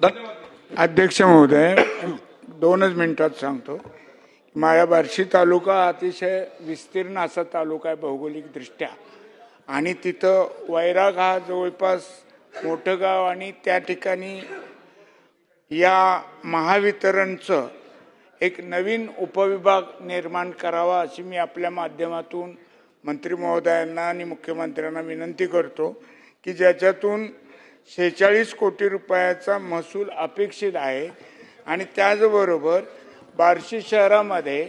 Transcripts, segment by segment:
धन्यवाद अध्यक्ष महोदय, 2च मिनिटात सांगतो. माझा बार्शी तालुका अतिशय विस्तीर्ण असा तालुका आहे भौगोलिकदृष्ट्या, आणि तिथं वैराग हा जवळपास मोठं गाव, आणि त्या ठिकाणी या महावितरणचं एक नवीन उपविभाग निर्माण करावा अशी मी आपल्या माध्यमातून मंत्री महोदयांना आणि मुख्यमंत्र्यांना विनंती करतो की ज्याच्यातून 46 कोटी रुपयाचा महसूल अपेक्षित आहे. आणि त्याचबरोबर बार्शी शहरामध्ये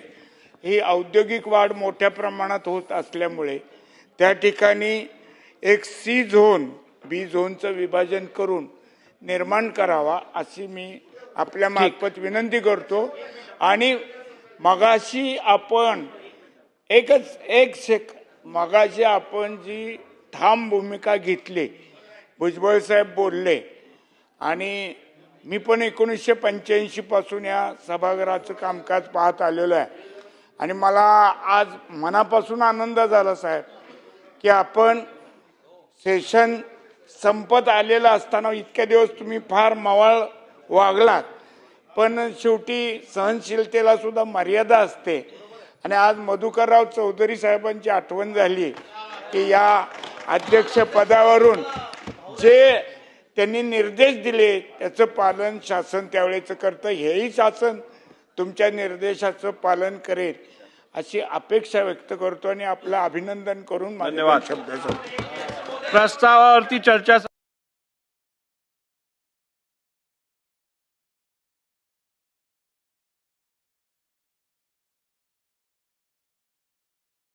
ही औद्योगिक वाढ मोठ्या प्रमाणात होत असल्यामुळे त्या ठिकाणी एक सी झोन बी झोनचं विभाजन करून निर्माण करावा अशी मी आपल्या मार्फत विनंती करतो. आणि मगाशी आपण मगाशी आपण जी ठाम भूमिका घेतली, भुजबळ साहेब बोलले, आणि मी पण 1985 पासून या सभागृहाचं कामकाज पाहत आलेलो आहे, आणि मला आज मनापासून आनंद झाला साहेब की आपण सेशन संपत आलेलं असताना इतक्या दिवस तुम्ही फार मवाळ वागलात, पण शेवटी सहनशीलतेला सुद्धा मर्यादा असते. आणि आज मधुकरराव चौधरी साहेबांची आठवण झाली की या अध्यक्षपदावरून जे त्यांनी निर्देश दिले त्याचं पालन शासन त्यावेळेचं करतं. हेही शासन तुमच्या निर्देशाचं पालन करेल अशी अपेक्षा व्यक्त करतो आणि आपलं अभिनंदन करून माझे शब्द संपतो. प्रस्तावावरती चर्चा